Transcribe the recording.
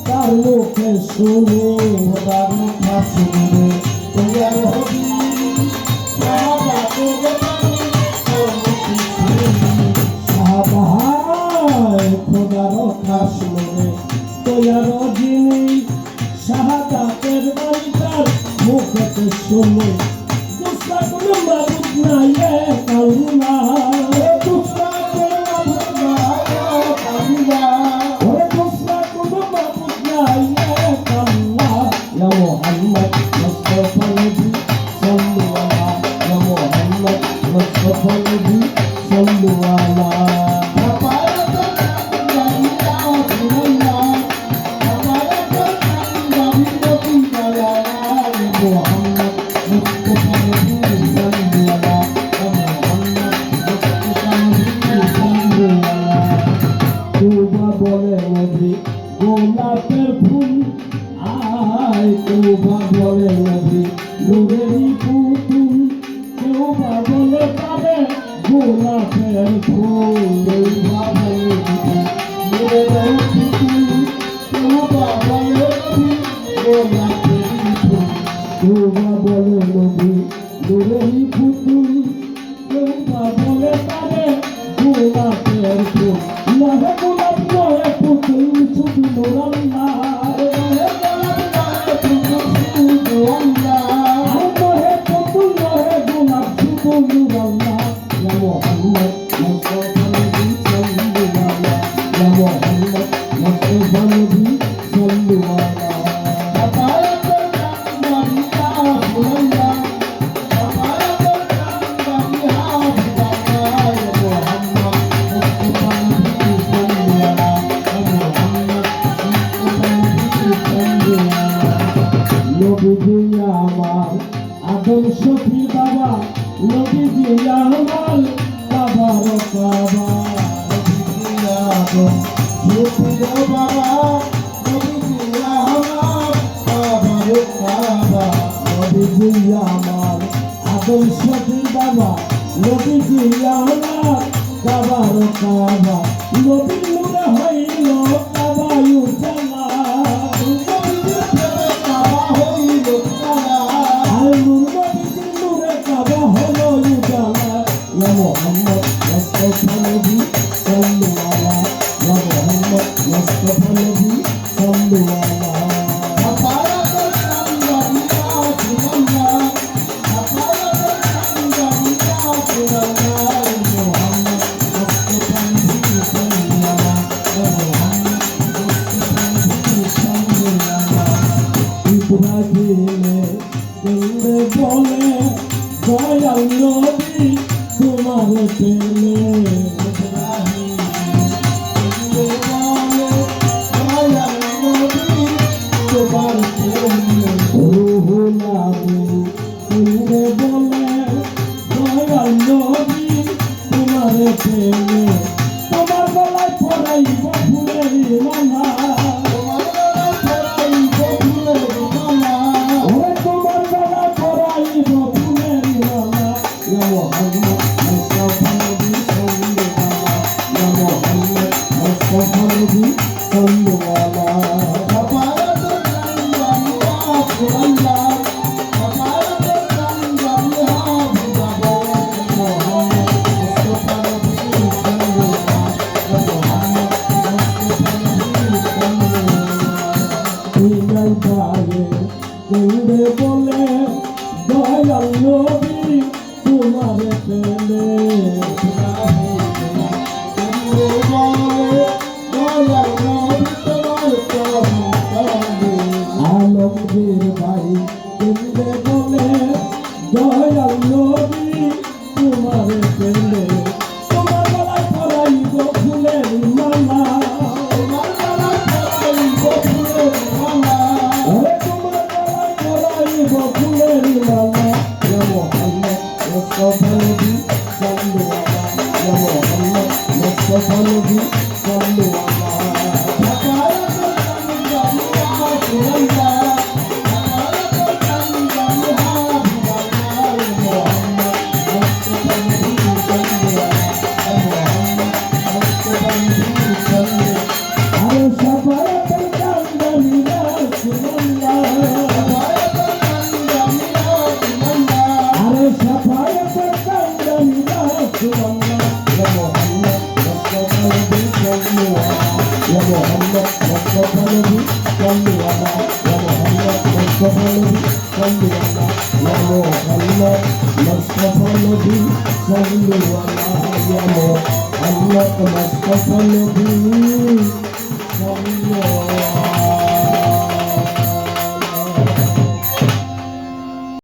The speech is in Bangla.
তার মুখে শুনে তার মুখা শুনে তোমার হবি খোদার খাস মনে তোয়ার যিনি শাহাদাতের বাণী তার মুখে শুনে দুসরা কোনো মাবুদ নাই এক আল্লাহ দুসরা কোনো মাবুদ নাই এক আল্লাহ ওরে দুসরা কোনো মাবুদ নাই এক আল্লাহ ইয়া মুহাম্মদ মুস্তাফা নবী সাল্লাল্লাহু ইয়া মুহাম্মদ মুস্তাফা নবী সাল্লাল্লাহু গোলাপের ফুল আয় কেউ বা বলে নবী নূরেরই পুতুল কেউ বা বলে পাবে গোলাপের ফুল কেউ বা বলে নূরেরই পুতুল কেউ বা বলে নবী গোলাপের ফুল কেউ বা বলে নবী নূরেরই পুতুল কেউ বা বলে পাবে গোলাপের ফুল লহে গোলাপ লহে পুতুল শুধু মোরাল্লাহ লহে পুতুল লহে গোলাপ শুধু মোরাল্লাহ ইয়া মুহাম্মদ মুস্তাফা নবী সাল্লাল্লাহু ইয়া মুহাম্মদ মুস্তাফা নবী সাল্লাল্লাহু নবীজি আমার আদম শফি বাবা নবীজি আমার বাবার কাবা নবীজি আদম শফি বাবা নবীজি আমার বাবার কাবা নবীজি আমার আদম শফি বাবা নবীজি আমার বাবার কাবা নবী নূরে হইল কাবা উজালা মোহাম্মদ মুস্তাফা নবী সাল্লাল্লাহু ইয়া মুহাম্মদ মুস্তাফা নবী সাল্লাল্লাহু ইব্রাহিমে কেন্দ্রে বলে দয়াল নবী তোমার প্রেমে রুহুল আমিন কেন্দ্রে বলে দয়াল নবী তোমার প্রেমে তোমার গলায় পরাইব ফুলের মালা Muhammad Mustafa Nabi নবীর ভাই কেন্দ্রে বলে দয়াল নবী তোমারে পেলে তোমার গলায় পরাইব ফুলের মালা তোমার গলায় পরাইব ফুলের মালা ওরে তোমার গলায় পরাইব ফুলের মালা ইয়া মুহাম্মদ মুস্তাফা নবী সাল্লু আলা ইয়া মুহাম্মদ মুস্তাফা নবী সাল্লু আলা Ya Muhammad Mustafa Nabi sallu ala Ya Muhammad Mustafa Nabi sallu ala Ya Muhammad Mustafa Nabi sallu ala Ya Muhammad Mustafa Nabi sallu ala